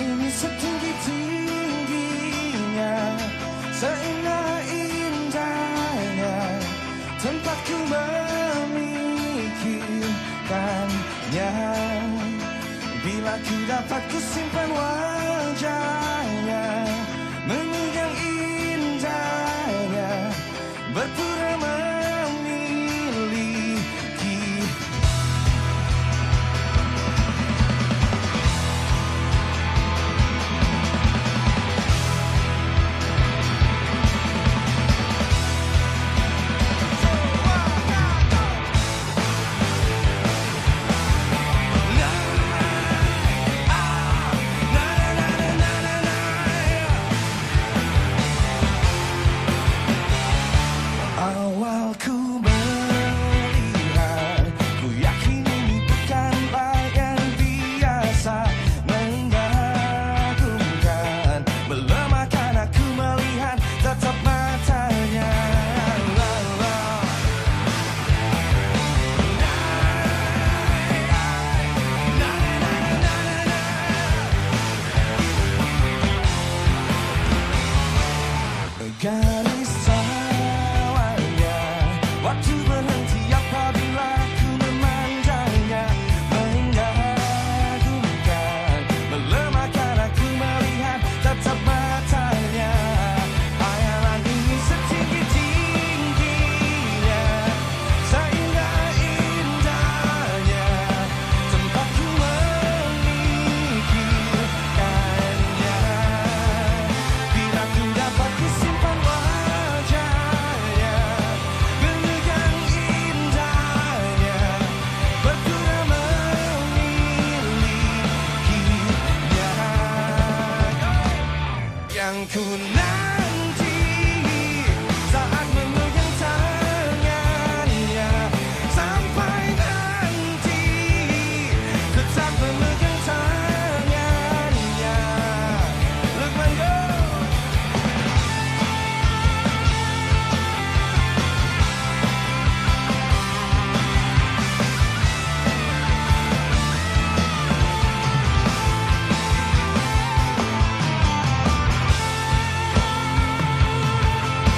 ini setinggi-tingginya, seindah-indahnya tempatku memikirkannya. Bila ku dapat ku simpan wajahnya, memegang indahnya, berpura memiliki. Awal ku melihat, ku yakin ini bukanlah yang biasa, mengagumkan. Belum akan aku melihat tatap matanya. Garis tawanya, waktu berhenti apabila ku memandangnya, mengagumkan. Belum akan aku melihat tatap matanya. Hayalan ini setinggi-tingginya, seindah-indahnya tempatku memikirkannya. Bila ku dapat ku simpan wajahnya, memegang indahnya, berpura memilikinya. Yang ku nanti saat memegang tangannya, sampai nanti tetap memegang tangannya. Lukman, go!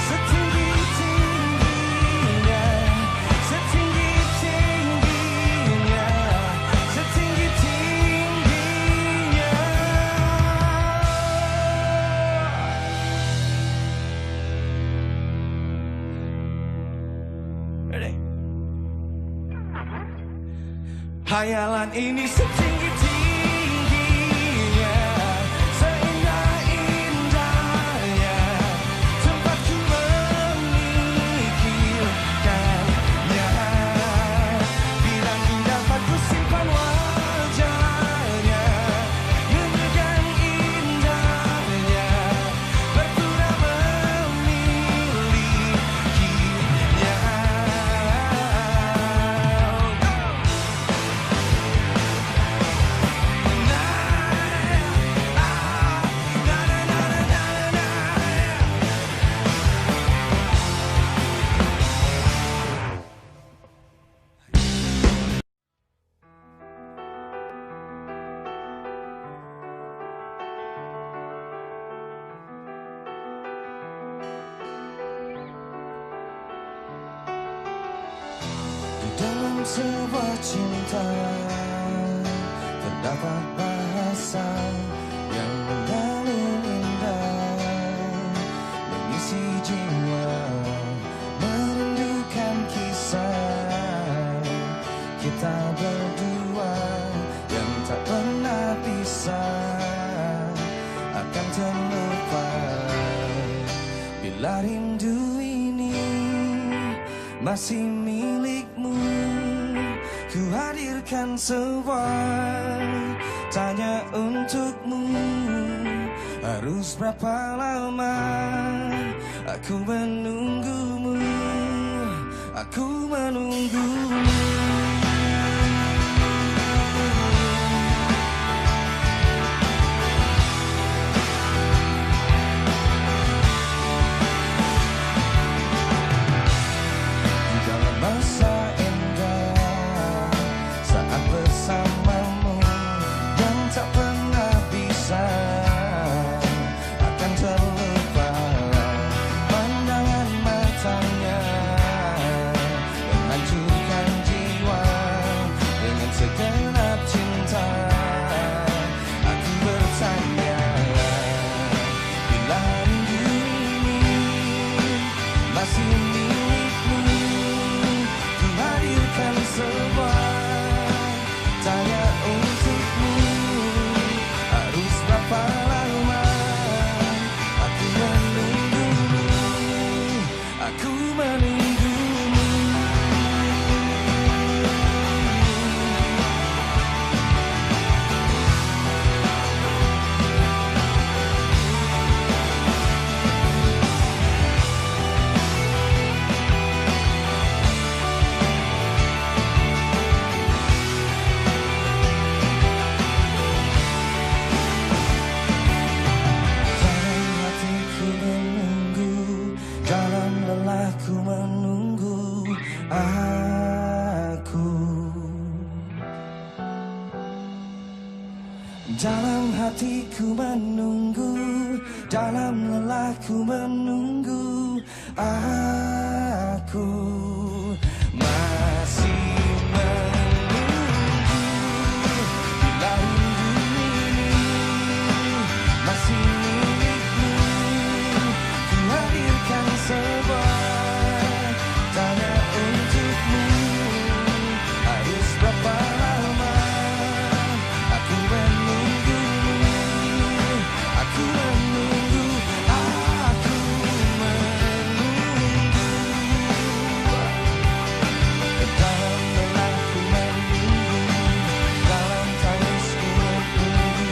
Setinggi-tingginya, setinggi-tingginya, setinggi-tingginya. Ready? Hayalan ini setinggi-tingginya, seindah-indahnya tempatku memikirkannya. Bila ku dapat ku simpan wajahnya, memegang indahnya, berpura memilikinya. Di dalam sebuah cinta terdapat bahasa yang mengalun indah, mengisi jiwa, merindukan kisah kita berdua yang tak pernah bisa akan terlupa. Bila rindu ini masih milikmu, ku hadirkan sebuah tanya untukmu. Harus berapa lama aku menunggumu, aku menunggumu. bersamamu yang tak pernah bisa lelahku menunggu. Aku masih menunggu. Bila hidup ini masih milikmu, ku hadirkan sebuah tanda untukmu. Harus berapa lama aku menunggumu? Aku menunggu, aku menunggu. Dalam lelahku menunggu, dalam tangisku menunggu,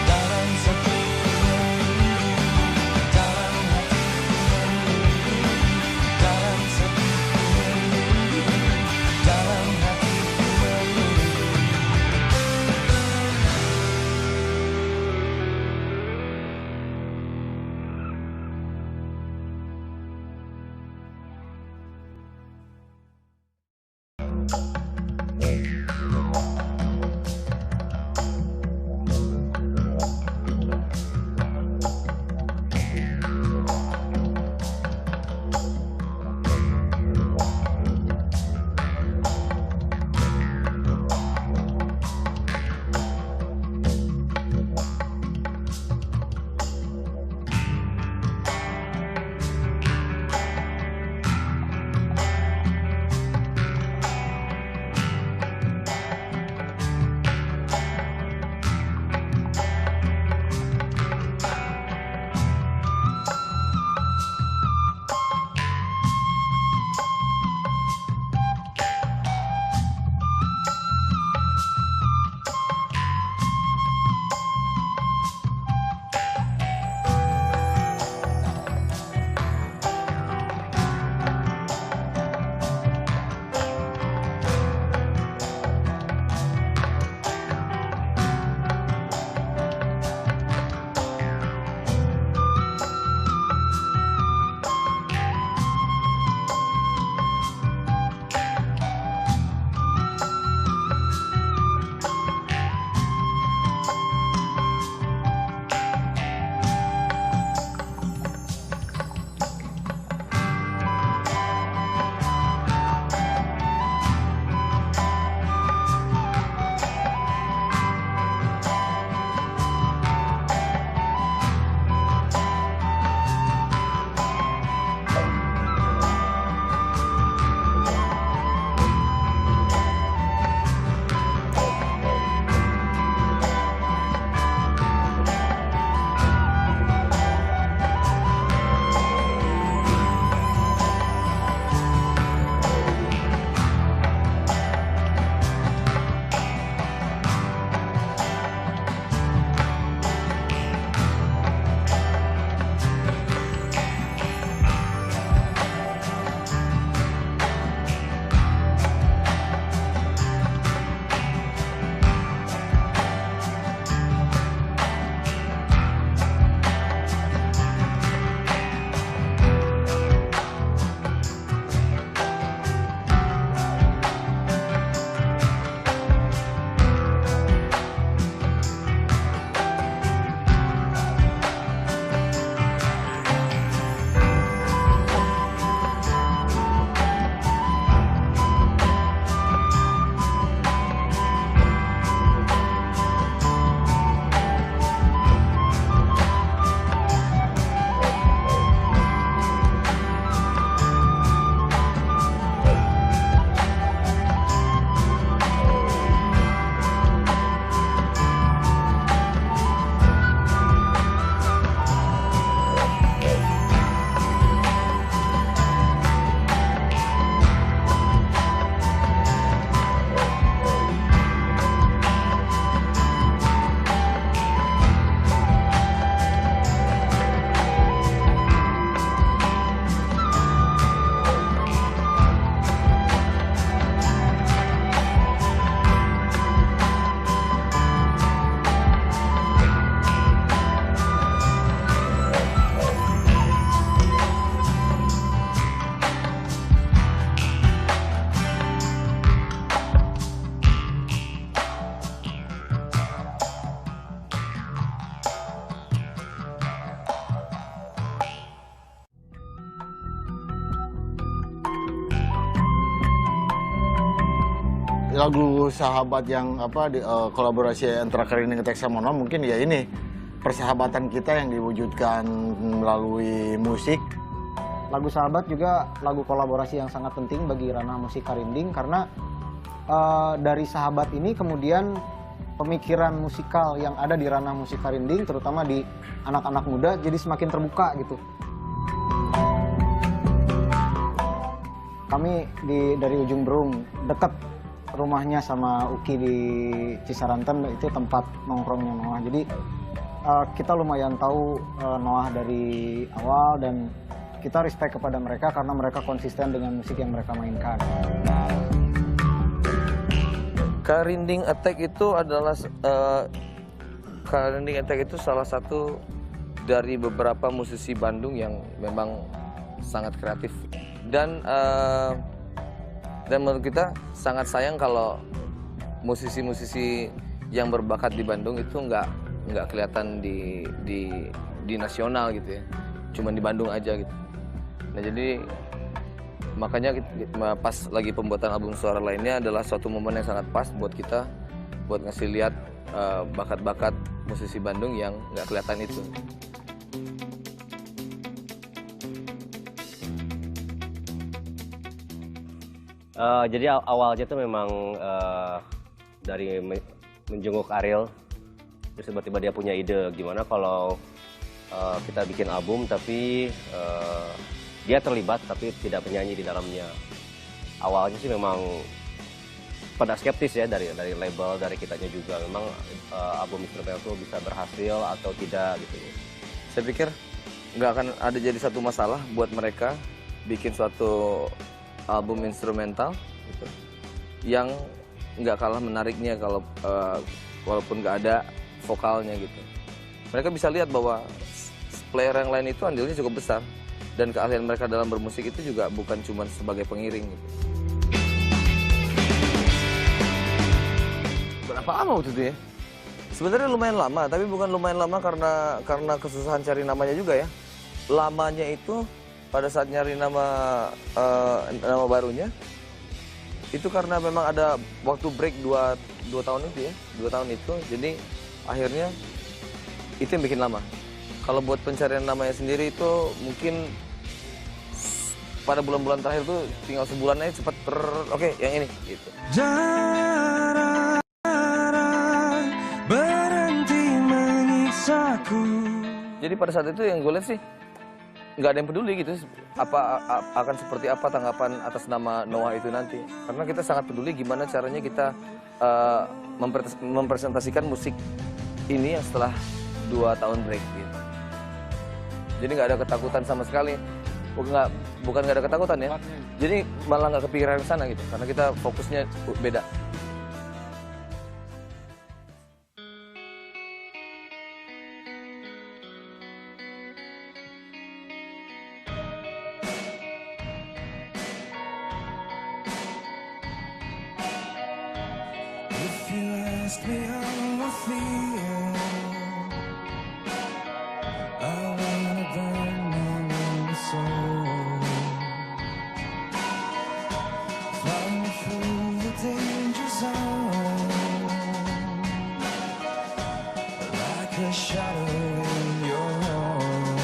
dalam sepiku menunggu, dalam hatiku menunggu, dalam sepiku menunggu, dalam hatiku menunggu. lagu sahabat yang kolaborasi antara Karinding Attack sama Noah mungkin ya ini persahabatan kita yang diwujudkan melalui musik. Lagu Sahabat juga lagu kolaborasi yang sangat penting bagi ranah musik Karinding karena dari Sahabat ini kemudian pemikiran musikal yang ada di ranah musik Karinding terutama di anak-anak muda jadi semakin terbuka gitu. Kami dari Ujung Berung, dekat rumahnya sama Uki di Cisaranten, itu tempat nongkrongnya Noah. Jadi kita lumayan tahu Noah dari awal dan kita respect kepada mereka karena mereka konsisten dengan musik yang mereka mainkan. Karinding Attack itu adalah Karinding Attack itu salah satu dari beberapa musisi Bandung yang memang sangat kreatif dan menurut kita sangat sayang kalau musisi-musisi yang berbakat di Bandung itu nggak kelihatan di nasional gitu ya, cuma di Bandung aja gitu. Nah jadi makanya pas lagi pembuatan album Suara Lainnya adalah suatu momen yang sangat pas buat kita buat ngasih lihat bakat-bakat musisi Bandung yang nggak kelihatan itu. Jadi awalnya tuh memang dari menjenguk Ariel, terus tiba-tiba dia punya ide gimana kalau kita bikin album tapi dia terlibat tapi tidak penyanyi di dalamnya. Awalnya sih memang pada skeptis ya dari label, dari kitanya juga memang album instrumental itu bisa berhasil atau tidak gitu. Saya pikir nggak akan ada jadi satu masalah buat mereka bikin suatu album instrumental gitu, yang nggak kalah menariknya kalau walaupun nggak ada vokalnya gitu. Mereka bisa lihat bahwa player yang lain itu andilnya cukup besar dan keahlian mereka dalam bermusik itu juga bukan cuma sebagai pengiring gitu. Berapa lama waktu itu ya? Sebenarnya lumayan lama, tapi bukan lumayan lama karena kesusahan cari namanya juga ya. Lamanya itu pada saat nyari nama barunya itu karena memang ada waktu break 2 tahun itu ya, 2 tahun itu, jadi akhirnya itu yang bikin lama. Kalau buat pencarian namanya sendiri itu mungkin pada bulan-bulan terakhir tuh tinggal sebulan aja cepet oke, yang ini gitu. Jarak berhenti menyiksaku. Jadi pada saat itu yang gue lihat sih nggak ada yang peduli gitu akan seperti apa tanggapan atas nama Noah itu nanti, karena kita sangat peduli gimana caranya kita mempresentasikan musik ini yang setelah 2 tahun break gitu. Jadi nggak ada ketakutan sama sekali, bukan nggak ada ketakutan ya, jadi malah nggak kepikiran ke sana gitu karena kita fokusnya beda. If you ask me how I feel, I wanna burn my lonely soul, flying through the danger zone, like a shadow in your home.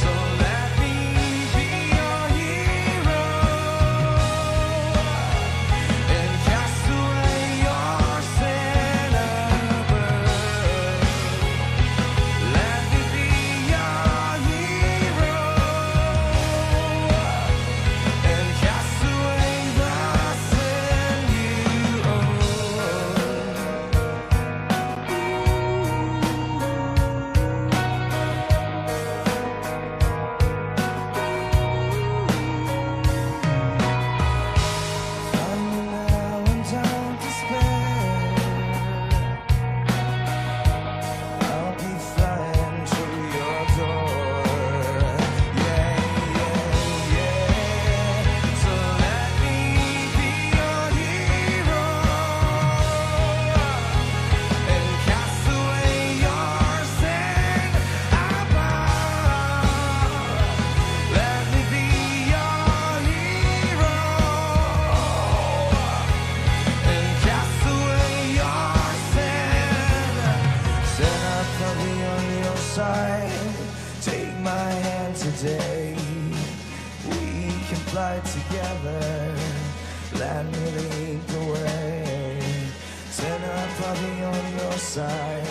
So let me be your hero and cast away I'll be on your side. Take my hand today. We can fly together. Let me lead the way. Turn up, I'll be on your side.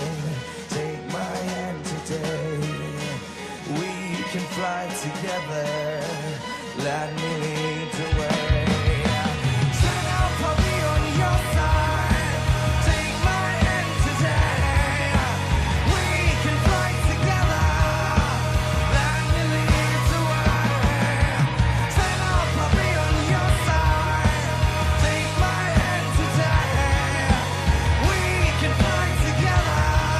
Take my hand today. We can fly together. Let me lead the way. Turn up, I'll be on your side. Take my hand today. We can fly together. Let me lead the way. Turn up, I'll be on your side. Take my hand today. We can fly together.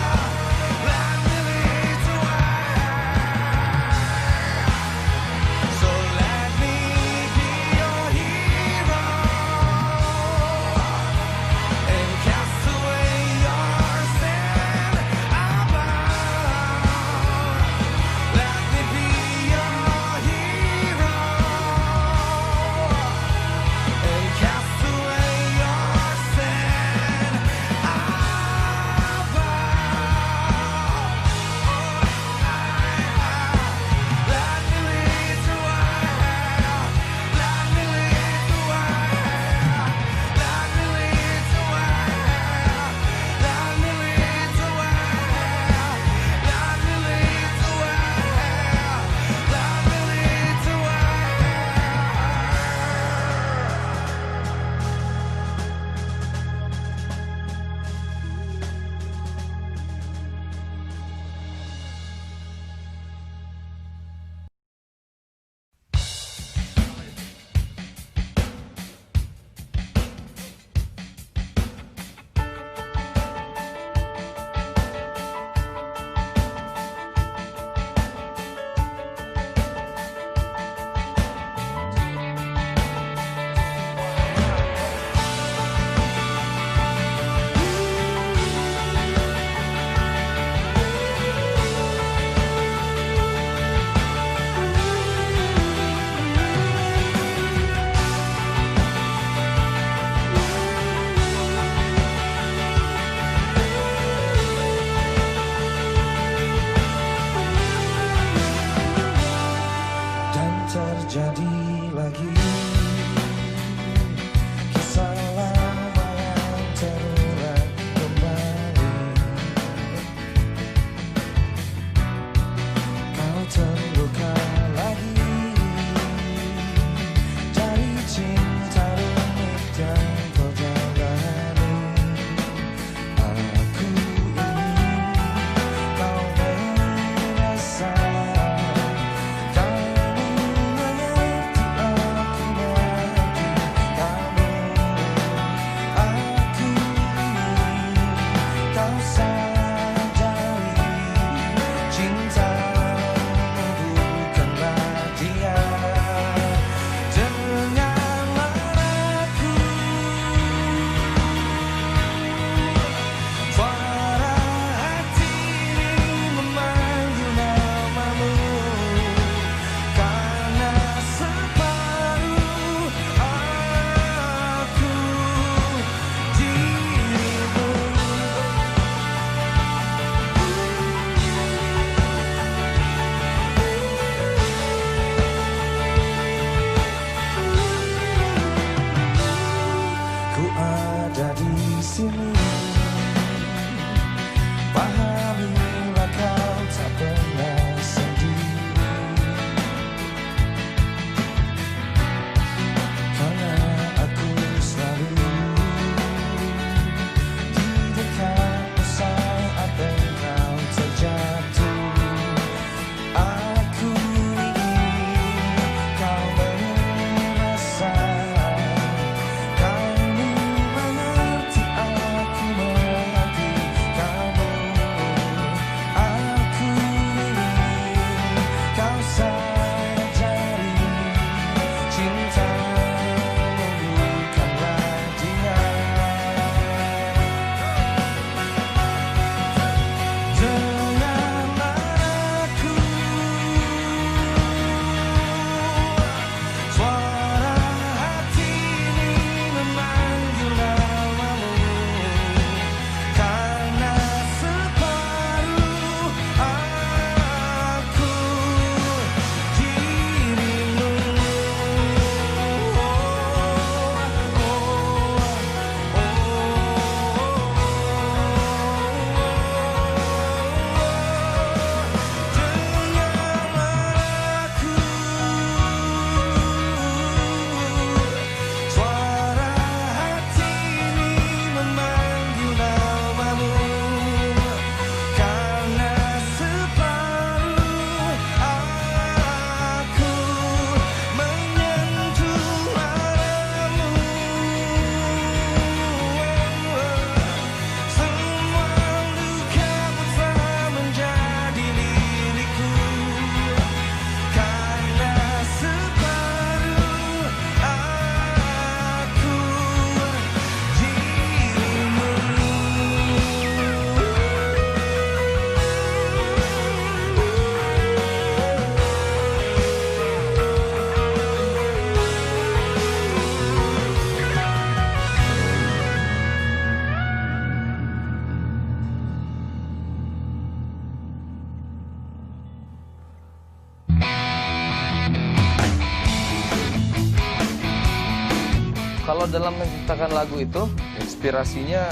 Kalau dalam menciptakan lagu itu inspirasinya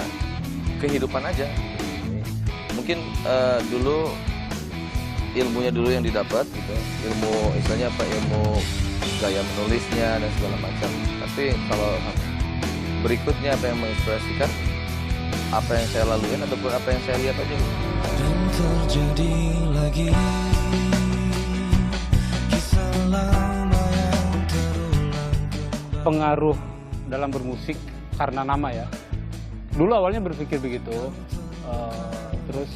kehidupan aja. Mungkin dulu ilmunya dulu yang didapat gitu, ilmu istilahnya apa, ilmu gaya menulisnya dan segala macam. Tapi kalau berikutnya apa yang menginspirasikan, apa yang saya laluin ataupun apa yang saya lihat aja. Dan terjadi lagi kisah lama yang terulang kembali. Pengaruh dalam bermusik karena nama ya. Dulu awalnya berpikir begitu, terus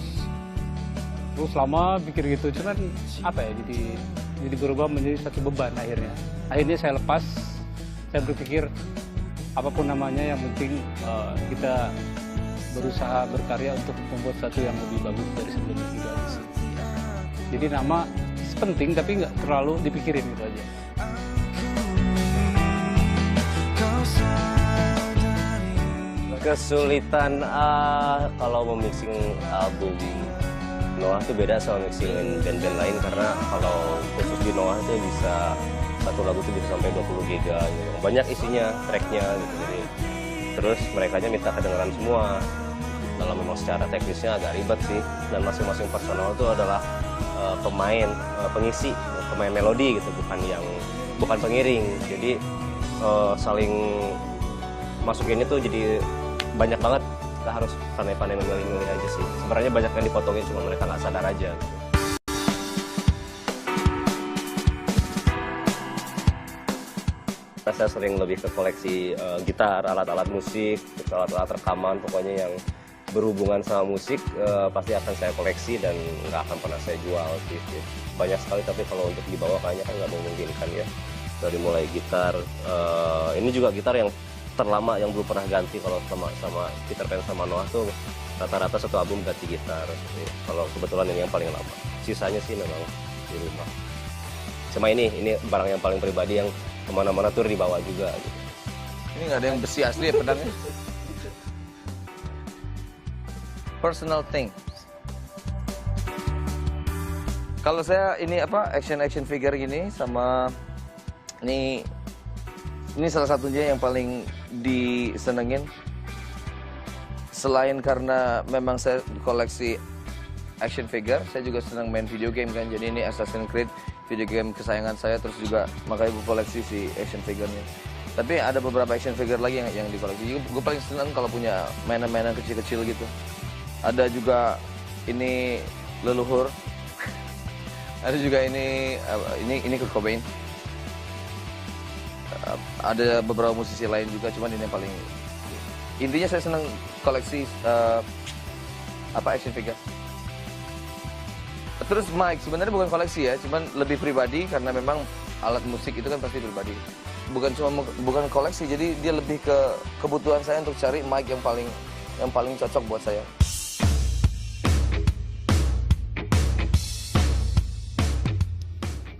lama pikir gitu, cuman apa ya, jadi berubah menjadi satu beban akhirnya. Akhirnya saya lepas, saya berpikir apapun namanya yang penting kita berusaha berkarya untuk membuat sesuatu yang lebih bagus dari sebelumnya gitu aja sih. Jadi nama penting tapi nggak terlalu dipikirin gitu aja. Kesulitan kalau memixing album Noah tuh beda sama mixing band-band lain, karena kalau khusus di Noah itu bisa satu lagu tuh bisa sampai 20 giga gitu. Banyak isinya, tracknya gitu. Jadi terus merekanya minta kedengaran semua. Dalam memang secara teknisnya agak ribet sih, dan masing-masing personal itu adalah pengisi, pemain melodi gitu, bukan pengiring. Jadi saling masukinnya tuh jadi banyak banget. Kita harus pandai-pandai memilih-milih aja sih. Sebenarnya banyak yang dipotongin, cuma mereka nggak sadar aja gitu. Saya sering lebih ke koleksi gitar, alat-alat musik, alat-alat rekaman, pokoknya yang berhubungan sama musik pasti akan saya koleksi dan nggak akan pernah saya jual sih. Banyak sekali, tapi kalau untuk dibawa kayaknya kan nggak memungkinkan ya. Dari mulai gitar, ini juga gitar yang terlama yang belum pernah ganti. Kalau sama Peter Pan sama Noah tuh rata-rata satu album ganti gitar. Kalau kebetulan ini yang paling lama. Sisanya sih memang di rumah. Cuma ini barang yang paling pribadi yang kemana-mana tuh dibawa juga. Gitu. Ini nggak ada yang besi asli ya pedangnya. Personal thing. Kalau saya ini action figure gini sama ini salah satunya yang paling disenengin. Selain karena memang saya koleksi action figure, saya juga senang main video game kan. Jadi ini Assassin's Creed, video game kesayangan saya, terus juga makanya gue koleksi si action figure-nya. Tapi ada beberapa action figure lagi yang dikoleksi. Gue paling senang kalau punya mainan-mainan kecil-kecil gitu. Ada juga ini leluhur. Ada juga ini Kurt Cobain. Ada beberapa musisi lain juga, cuman ini yang paling intinya saya senang koleksi action figure. Terus mic sebenarnya bukan koleksi ya, cuman lebih pribadi karena memang alat musik itu kan pasti pribadi. Bukan koleksi, jadi dia lebih ke kebutuhan saya untuk cari mic yang paling cocok buat saya.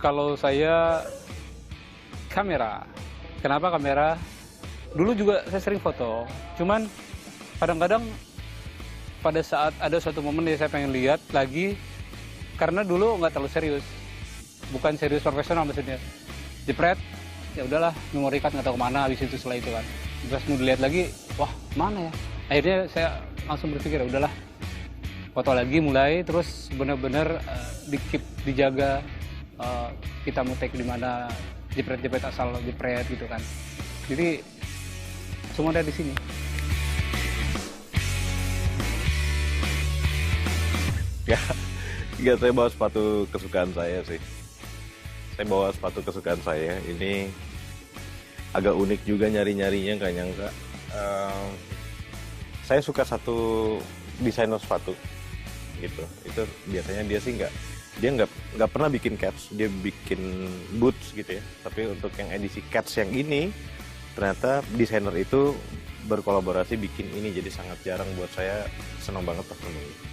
Kalau saya kamera. Kenapa kamera? Dulu juga saya sering foto. Cuman kadang-kadang pada saat ada suatu momen yang saya pengen lihat lagi, karena dulu nggak terlalu serius. Bukan serius profesional maksudnya. Jepret, ya udahlah, memory card nggak tahu kemana habis itu setelah itu kan. Terus mau dilihat lagi, wah mana ya? Akhirnya saya langsung berpikir, ya udahlah, foto lagi mulai, terus benar-benar dijaga. Kita mau take di mana, jepret asal jepret gitu kan. Jadi semua ada di sini. Enggak, saya bawa sepatu kesukaan saya sih. Saya bawa sepatu kesukaan saya. Ini agak unik juga nyari-nyarinya, nggak nyangka. Saya suka satu desainer sepatu gitu. Itu biasanya dia sih nggak pernah bikin caps, dia bikin boots gitu ya. Tapi untuk yang edisi cats yang ini, ternyata desainer itu berkolaborasi bikin ini, jadi sangat jarang buat saya. Senang banget pas nemu.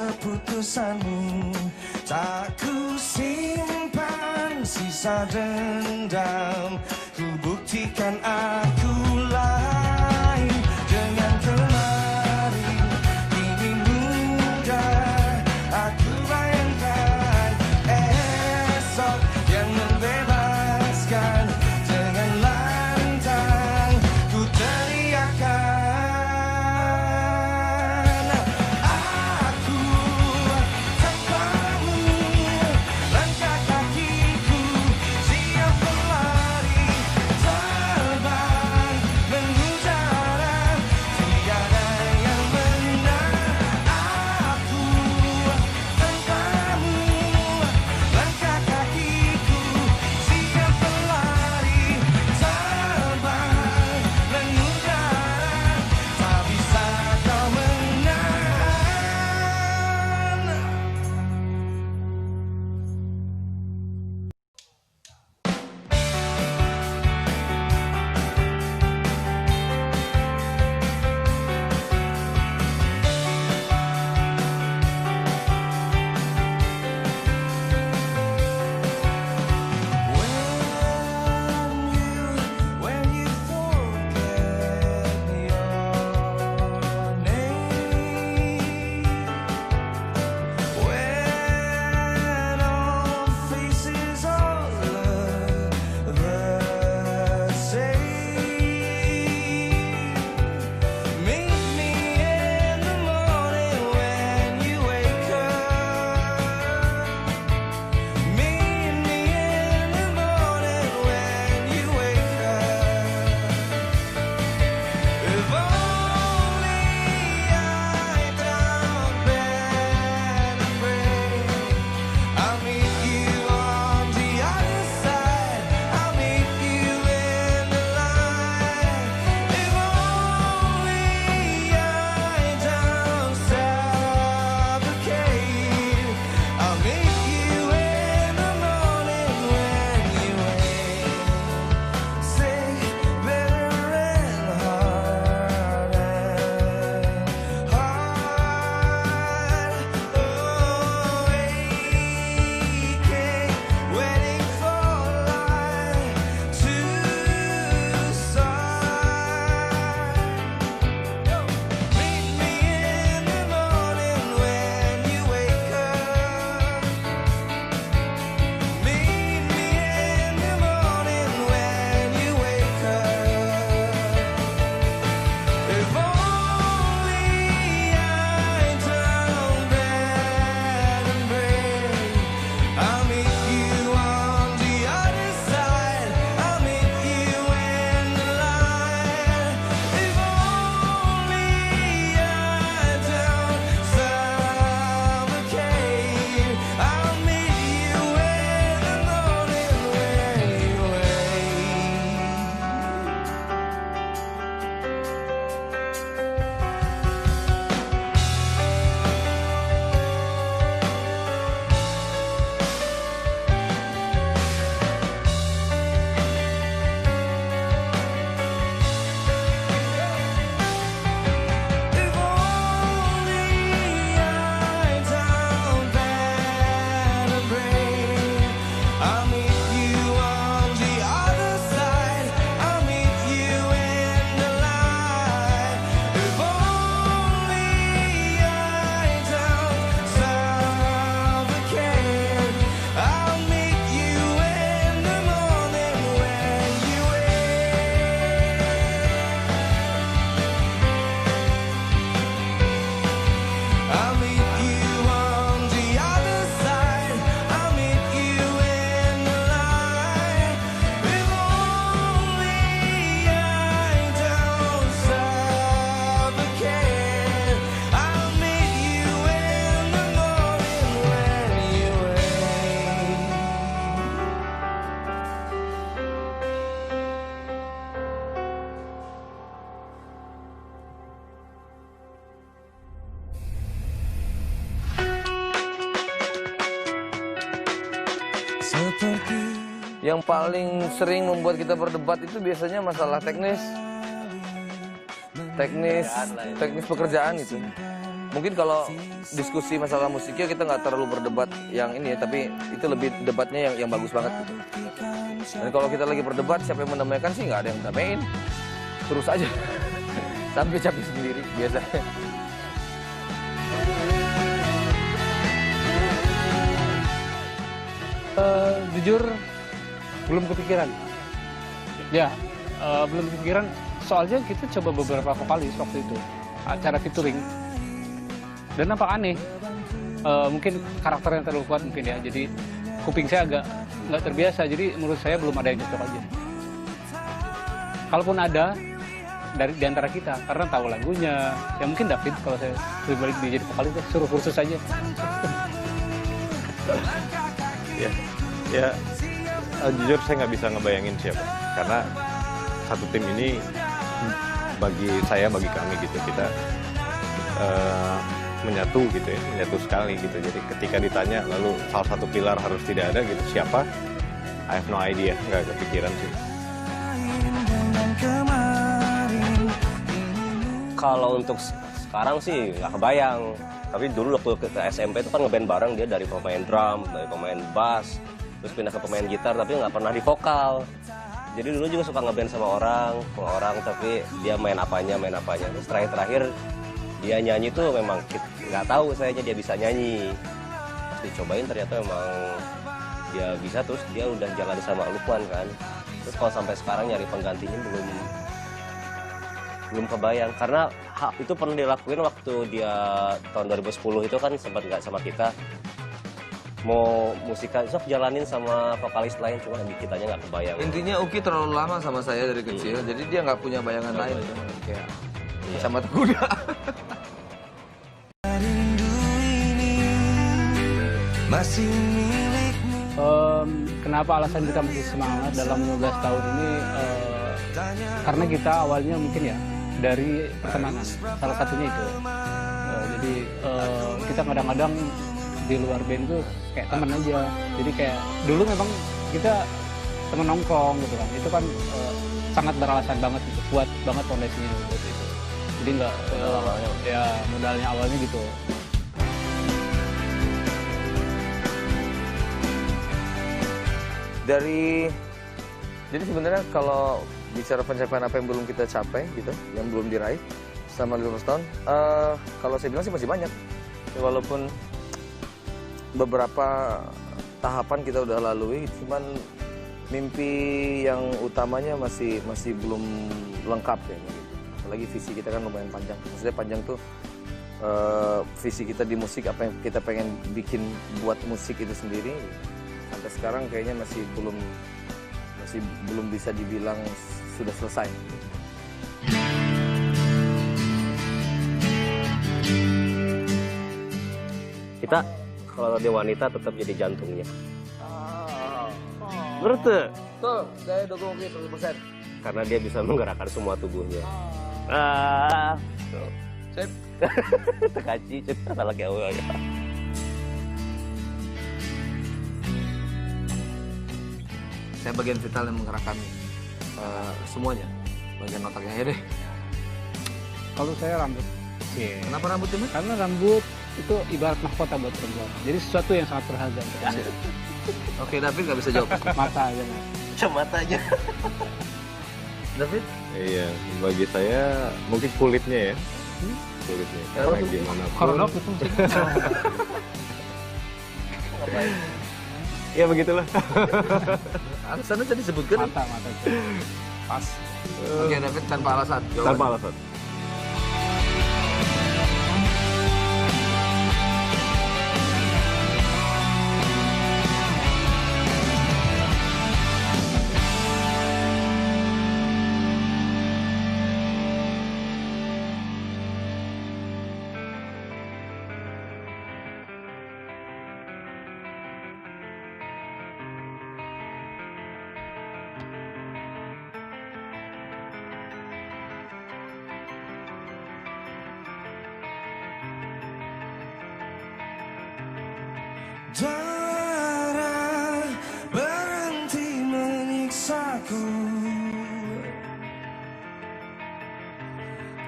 keputusanmu. Tak ku simpan sisa dendam, ku buktikan aku lain dengan kemarin. Kini mudah aku bayangkan esok yang membebaskan. Dengan lantang ku teriakan, aku tanpamu, langkah kakiku siap berlari, terbang mengudara, tiada yang menang. Aku tanpamu, langkah kakiku siap berlari, terbang mengudara, tak bisa kau menang. When you forget your name, when all faces all look the same, meet me in the morning when you wake up. Meet me in the morning when you wake up. If only I don't bend and break, I'll meet you on the other side. I'll meet you in the light. If only I don't suffocate, I'll meet you in the morning when you wake. Say better and hard and hard. Oh, aching, waiting for life to start. Meet me in the morning when you wake up. Meet me in the morning when you wake up. If only I don't bend and break, I'll meet you on the other side. I'll meet you in the light. If only I don't suffocate, I'll meet you in the morning when you If only I don't bend and break, I'll meet you on the other side. I'll meet you in the light. If only I don't suffocate, I'll meet you in the morning when you wake. I'll meet you on the other side. I'll meet you in the light. If only I don't suffocate, I'll meet you in the morning when you wake. Seperti Yang paling sering membuat kita berdebat itu biasanya masalah teknis pekerjaan itu. Mungkin kalau diskusi masalah musiknya kita nggak terlalu berdebat yang ini ya, tapi itu lebih debatnya yang bagus banget gitu. Dan kalau kita lagi berdebat, siapa yang mendamaikan sih nggak ada yang mendamain. Terus aja. Sampai capek sendiri biasanya. Jujur belum kepikiran. Ya, belum kepikiran. Soalnya kita coba beberapa vokalis waktu itu, acara featuring. Dan nampak aneh. Mungkin karakternya terlalu kuat mungkin ya. Jadi kuping saya agak nggak terbiasa. Jadi menurut saya belum ada yang cocok aja. Kalaupun ada di antara kita, karena tahu lagunya, ya mungkin David kalau saya lebih balik dia jadi vokalis, suruh kursus aja. Ya, jujur saya nggak bisa ngebayangin siapa, karena satu tim ini bagi kami gitu, kita menyatu gitu ya, menyatu sekali gitu. Jadi ketika ditanya lalu salah satu pilar harus tidak ada gitu, siapa? I have no idea, nggak kepikiran sih. Kalau untuk sekarang sih nggak kebayang. Tapi dulu waktu ke SMP itu kan ngeband bareng, dia dari pemain drum, dari pemain bass, terus pindah ke pemain gitar, tapi nggak pernah di vokal. Jadi dulu juga suka ngeband sama orang, tapi dia main apanya. Terus terakhir dia nyanyi tuh memang nggak tahu sayanya dia bisa nyanyi. Pas dicobain ternyata memang dia bisa, terus dia udah jalan sama Lukman kan. Terus kalau sampai sekarang nyari penggantinya belum kebayang, karena itu pernah dilakuin waktu dia tahun 2010 itu kan sempat nggak sama kita, mau musikal sok jalanin sama vokalis lain, cuma di kitanya nggak kebayang. Intinya Uki terlalu lama sama saya dari kecil, jadi dia nggak punya bayangan lain. Kayak sama kuda. Kenapa alasan kita masih semangat dalam 15 tahun ini? Karena kita awalnya mungkin ya dari pertemanan, salah satunya itu. Jadi kita kadang-kadang di luar band itu kayak teman aja. Jadi kayak dulu memang kita temen nongkrong gitu kan. Itu kan sangat beralasan banget gitu, kuat banget fondasinya buat itu. Jadi nggak ya modalnya awalnya gitu. Jadi sebenarnya kalau bicara pencapaian apa yang belum kita capai gitu, yang belum diraih selama 15 tahun, kalau saya bilang sih masih banyak. Walaupun beberapa tahapan kita udah lalui, cuman mimpi yang utamanya masih belum lengkap ya. Gitu. Apalagi visi kita kan lumayan panjang. Maksudnya panjang tuh visi kita di musik, apa yang kita pengen bikin buat musik itu sendiri. Sampai sekarang kayaknya masih belum bisa dibilang sudah selesai. Kita kalau dia wanita tetap jadi jantungnya. Menurut tuh? Tuh, saya dukung Uki 100%. Karena dia bisa menggerakkan semua tubuhnya. Sip. Tekaci, cerita lagi awal ya. Saya bagian vital yang menggerakkan semuanya, bagian otaknya ya deh. Kalau saya rambut. Yeah. Kenapa rambutnya, Mas? Karena rambut itu ibarat mahkota buat perempuan. Jadi sesuatu yang sangat berharga. Oke, David nggak bisa jawab. Mata aja, Mas. Cuma mata aja. David? Iya, bagi saya mungkin kulitnya ya. Kulitnya. Karena gimana pun. Koronok itu. Ya begitulah. Alasannya tadi disebutkan. Mata. Pas. Oke, David tanpa alasan. Tanpa alasan. Darah berhenti menyiksaku,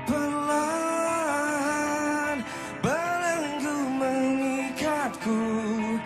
perlahan buatku.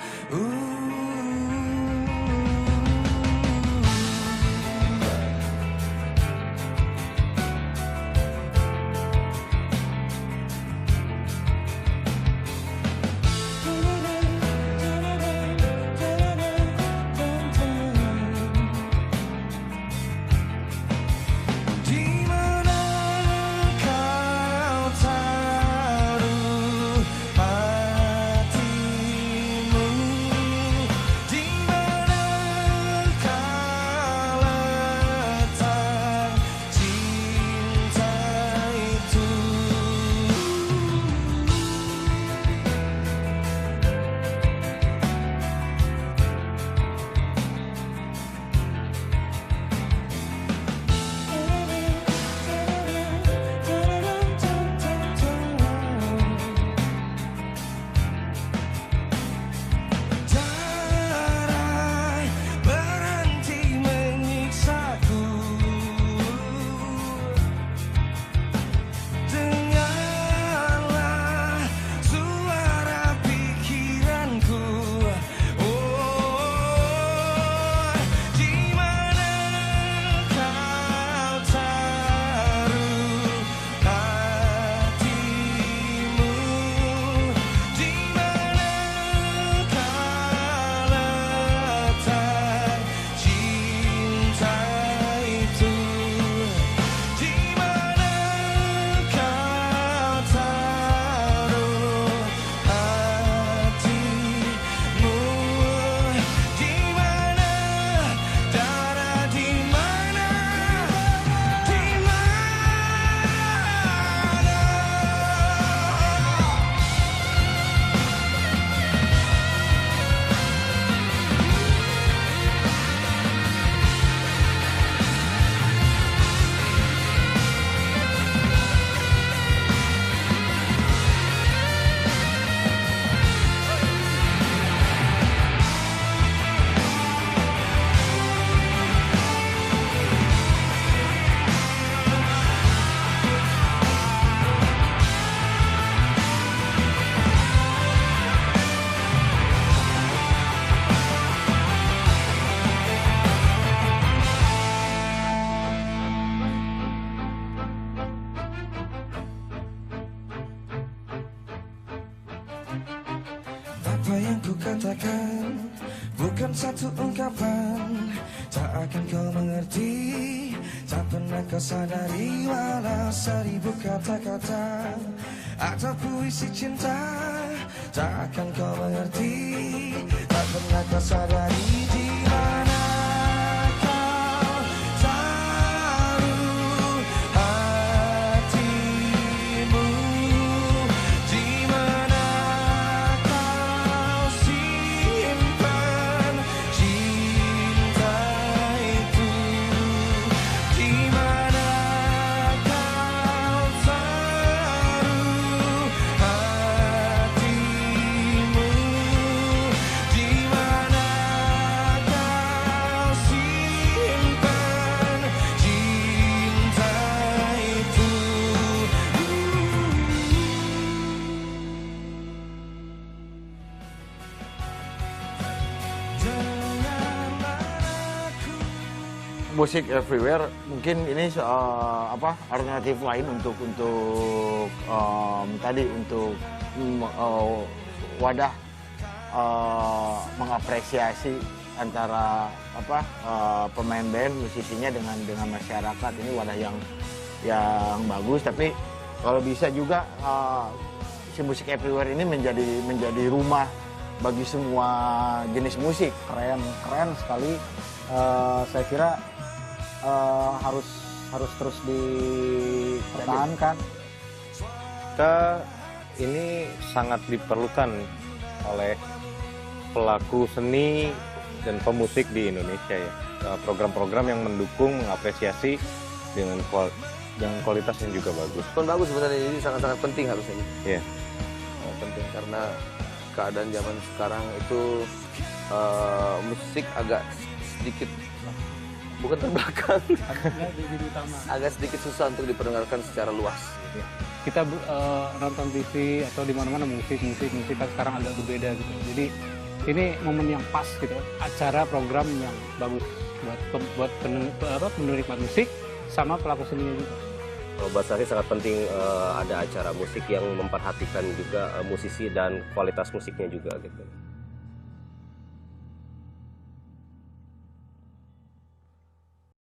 Apa yang ku katakan bukan satu ungkapan, tak akan kau mengerti, tak pernah kau sadari. Walau seribu kata-kata atau puisi cinta, tak akan kau mengerti, tak pernah kau sadari. Di mana kau taruh hatimu, di mana kau simpan cinta itu, di mana kau taruh hatimu, di mana kau simpan cinta itu. Janganlah aku Musik everywhere mungkin ini alternatif lain untuk tadi untuk wadah mengapresiasi antara pemain band musisinya dengan masyarakat. Ini wadah yang bagus, tapi kalau bisa juga si musik everywhere ini menjadi rumah bagi semua jenis musik. Keren sekali. Saya kira harus terus dipertahankan. Kita ini sangat diperlukan oleh pelaku seni dan pemusik di Indonesia ya. Program-program yang mendukung, mengapresiasi dengan kualitas yang juga bagus. Pun bagus sebenarnya, ini sangat-sangat penting harusnya. Iya. Penting karena keadaan zaman sekarang itu musik agak sedikit bukan terbelakang, agak sedikit susah untuk diperdengarkan secara luas. kita nonton TV atau di mana-mana musik kan sekarang agak berbeda gitu. Jadi ini momen yang pas gitu, acara program yang bagus buat penikmat musik sama pelaku seninya juga. Buat saya sangat penting ada acara musik yang memperhatikan juga musisi dan kualitas musiknya juga gitu.